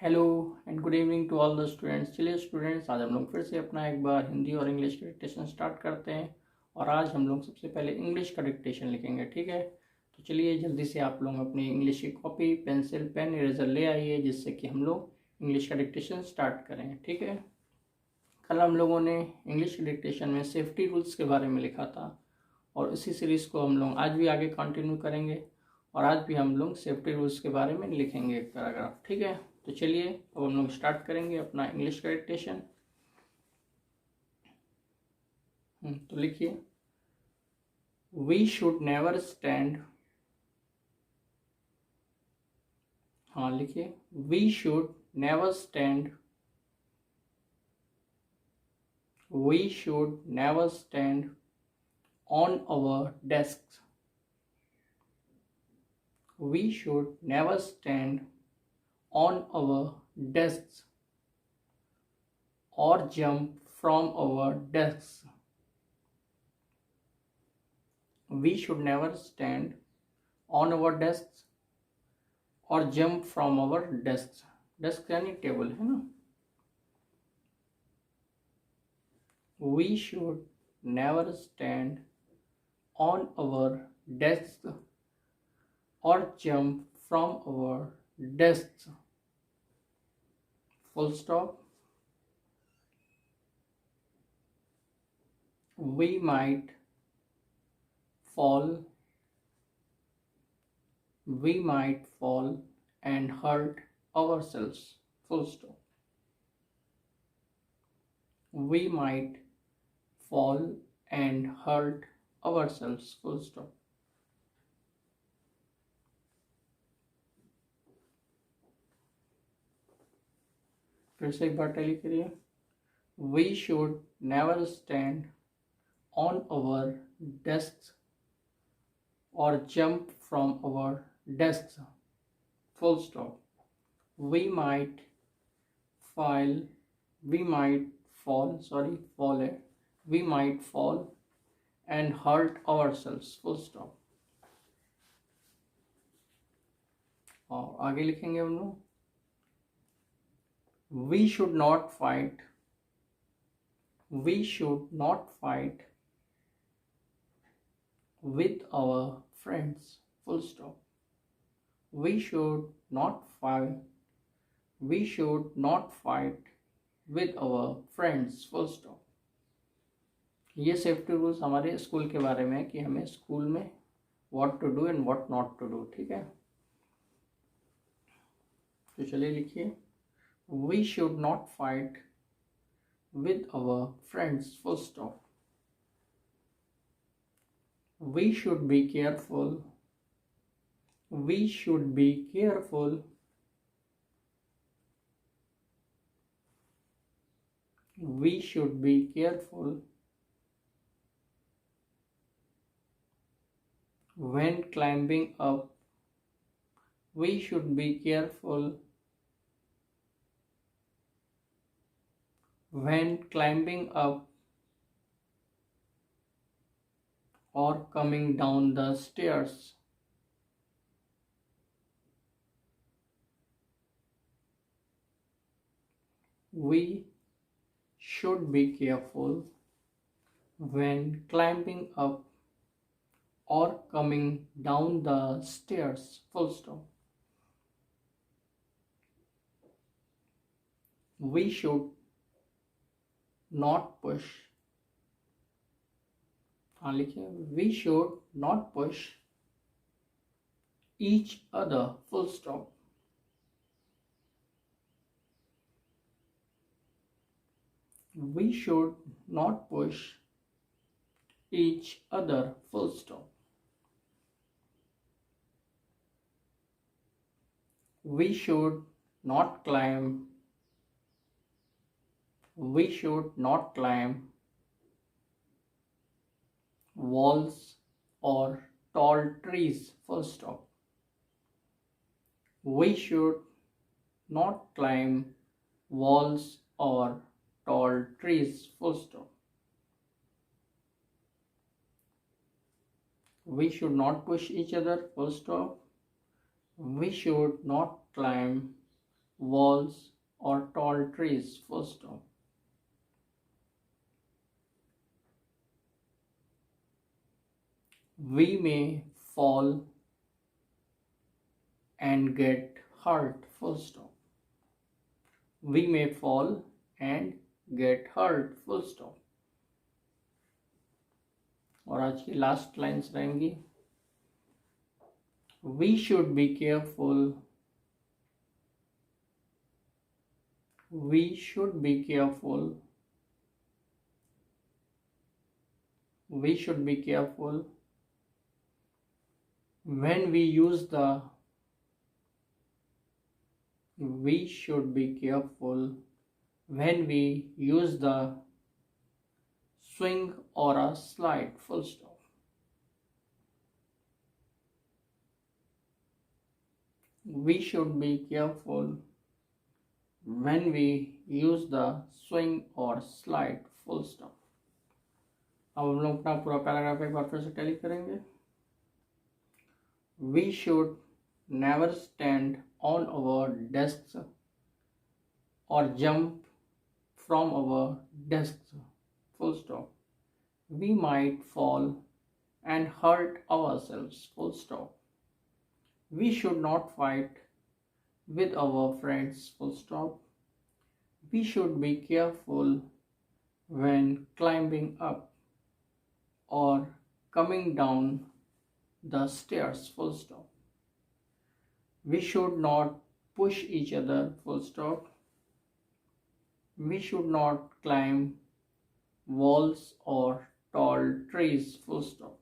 Hello and good evening to all the students. चलिए students, आज हम लोग फिर से अपना एक बार हिंदी और इंग्लिश का डिक्टेशन स्टार्ट करते हैं। और आज हम लोग सबसे पहले इंग्लिश का डिक्टेशन लिखेंगे, ठीक है। तो चलिए जल्दी से आप लोग अपनी इंग्लिश की कॉपी, पेंसिल, पेन, इरेजर ले आइए, जिससे कि हम लोग इंग्लिश का डिक्टेशन स्टार्ट करें, ठीक है। कल हम लोगों ने इंग्लिश के डिक्टेशन में सेफ्टी रूल्स के बारे में लिखा था, और इसी सीरीज़ को हम लोग आज भी आगे कंटिन्यू करेंगे। और आज भी हम लोग सेफ्टी रूल्स के बारे में लिखेंगे एक पैराग्राफ, ठीक है। तो चलिए अब हम लोग स्टार्ट करेंगे अपना इंग्लिश का डिक्टेशन। तो लिखिए, वी शुड नेवर स्टैंड। हाँ लिखिए, we should never stand. We should never stand on our desk. We should never stand on our desks or jump from our desks. We should never stand on our desks or jump from our desks. Desk यानी table है ना। We should never stand on our desks or jump from our desks. Full stop. We might fall. We might fall and hurt ourselves. Full stop. We might fall and hurt ourselves. Full stop. फिर से एक बार tally करिए। We should never stand on our desks or jump from our desks. Full stop. We might fall. We might fall. Sorry, fall. We might fall and hurt ourselves. Full stop. और आगे लिखेंगे हम लोग, we should not fight. We should not fight with our friends. Full stop. We should not fight. We should not fight with our friends. Full stop. ये safety rules हमारे school के बारे में है कि हमें स्कूल में what to do and what not to do, ठीक है। तो चलिए लिखिए, we should not fight with our friends. Full stop. We should be careful. We should be careful. We should be careful when climbing up. We should be careful when climbing up or coming down the stairs. We should be careful when climbing up or coming down the stairs. Full stop. We should not push. हाँ लिखिए, we should not push each other. Full stop. We should not push each other. Full stop. We should not climb. We should not climb walls or tall trees. Full stop. We should not climb walls or tall trees. Full stop. We should not push each other. Full stop. We should not climb walls or tall trees, full stop. We may fall and get hurt, full stop. We may fall and get hurt, full stop. और आज की last lines रहेंगी, we should be careful, we should be careful, we should be careful when we use the, we should be careful when we use the swing or a slide, full stop. We should be careful when we use the swing or slide, full stop. अब हम लोग अपना पूरा paragraph एक बार फिर से tally करेंगे. We should never stand on our desks or jump from our desks, full stop. We might fall and hurt ourselves, full stop. We should not fight with our friends, full stop. We should be careful when climbing up or coming down the stairs, full stop. We should not push each other, full stop. We should not climb walls or tall trees, full stop.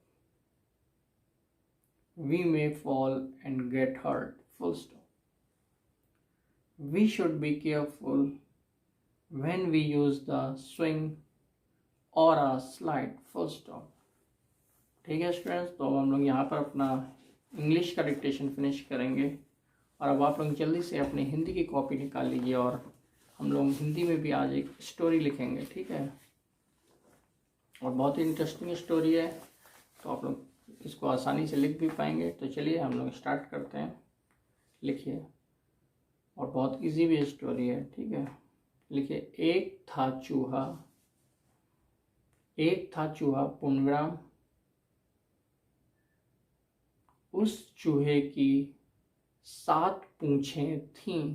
We may fall and get hurt, full stop. We should be careful when we use the swing or a slide, full stop. ठीक है students, तो हम लोग यहाँ पर अपना English का dictation finish करेंगे और अब आप लोग जल्दी से अपनी हिंदी की कॉपी निकाल लीजिए और हम लोग हिंदी में भी आज एक स्टोरी लिखेंगे, ठीक है, और बहुत ही इंटरेस्टिंग स्टोरी है, तो आप लोग इसको आसानी से लिख भी पाएंगे. तो चलिए हम लोग स्टार्ट करते हैं. लिखिए, और बहुत इजी भी स्टोरी है, ठीक है. लिखिए, एक था चूहा, एक था चूहा पूर्णविराम. उस चूहे की 7 पूंछें थीं,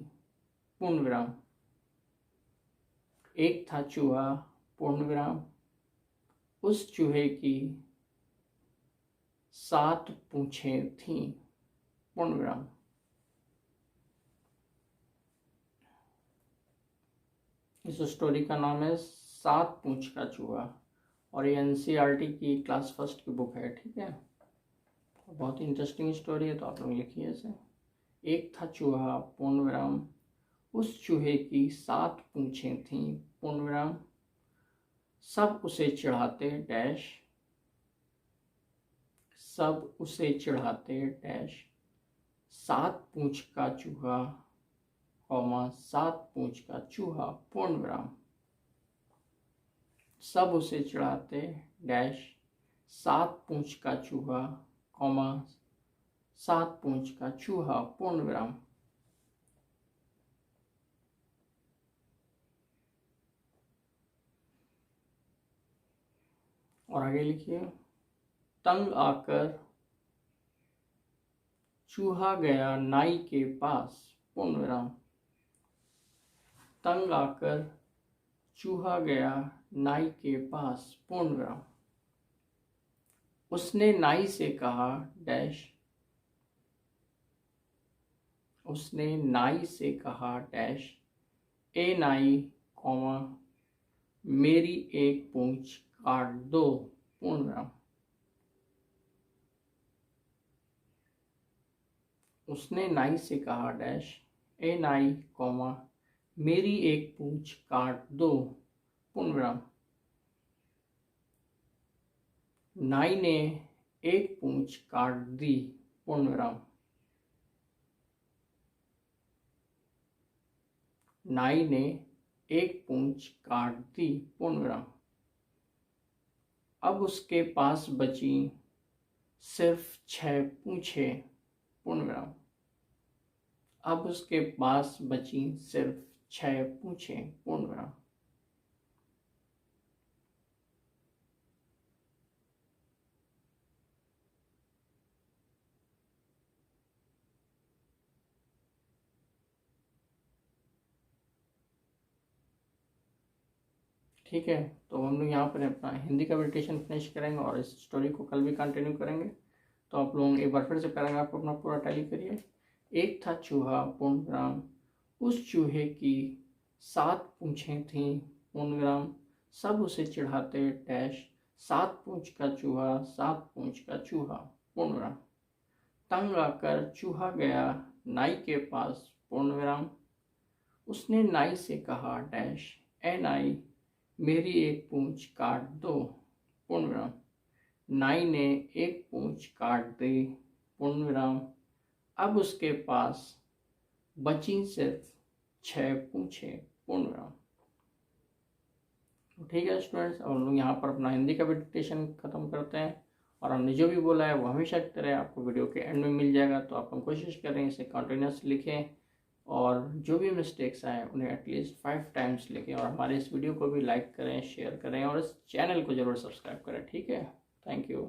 पूर्णविराम. एक था चूहा पूर्णविराम. उस चूहे की 7 पूंछें थीं, पूर्णविराम. इस स्टोरी का नाम है 7 पूंछ का चूहा और ये NCERT की क्लास फर्स्ट की बुक है, ठीक है. बहुत ही इंटरेस्टिंग स्टोरी है, तो आप लोग लिखिए इसे. एक था चूहा पूर्णविराम. उस चूहे की 7 पूंछें थीं, पूर्णविराम. सब उसे चिढ़ाते डैश, सब उसे चिढ़ाते डैश. 7 पूंछ का चूहा, कॉमा 7 पूंछ का चूहा, पूर्णविराम. सब उसे चिढ़ाते डैश 7 पूंछ का चूहा, कॉमा 7 पूंछ का चूहा, पूर्णविराम. और आगे लिखिए, तंग आकर चूहा गया नाई के पास, पूर्णविराम. तंग आकर चूहा गया नाई के पास, पूर्णविराम. उसने नाई से कहा डैश, उसने नाई से कहा डैश, ए नाई, कॉमा मेरी एक पूंछ काट दो, पूर्णविराम. उसने नाई से कहा डैश, ए नाई, कॉमा मेरी एक पूंछ काट दो, पूर्णविराम. नाई ने एक पूंछ काट दी, पूर्णविराम. नाई ने एक पूंछ काट दी, पूर्णविराम. अब उसके पास बची सिर्फ 6 पूंछें, पूर्णविराम. अब उसके पास बची सिर्फ 6 पूंछें, पूर्ण विराम। ठीक है, तो हम लोग यहाँ पर अपना हिंदी का मेडिटेशन फिनिश करेंगे और इस स्टोरी को कल भी कंटिन्यू करेंगे। तो आप लोग एक बार फिर से पैराग्राफ को अपना पूरा टैली करिए। एक था चूहा, पूर्ण विराम, उस चूहे की 7 पूंछें थीं, पूर्ण विराम, सब उसे चिढ़ाते डैश, 7 पूंछ का चूहा, 7 पूंछ का चूहा, पूर्ण विराम। तंग आकर चूहा गया नाई के पास, पूर्ण विराम, उसने नाई से कहा डैश, ए नाई मेरी एक पूंछ काट दो, पूर्ण विराम। नाई ने एक पूंछ काट दी, पूर्ण विराम। अब उसके पास बची सिर्फ 6 पूंछें, पूर्ण विराम। ठीक है स्टूडेंट्स, अब हम लोग यहाँ पर अपना हिंदी का मेडिटेशन खत्म करते हैं और हमने जो भी बोला है वो हमेशा की तरह आपको वीडियो के एंड में मिल जाएगा। तो आप हम कोशिश करें इसे कंटिन्यूस लिखें और जो भी मिस्टेक्स आए उन्हें एटलीस्ट 5 टाइम्स लिखें और हमारे इस वीडियो को भी लाइक करें, शेयर करें और इस चैनल को ज़रूर सब्सक्राइब करें। ठीक है, थैंक यू।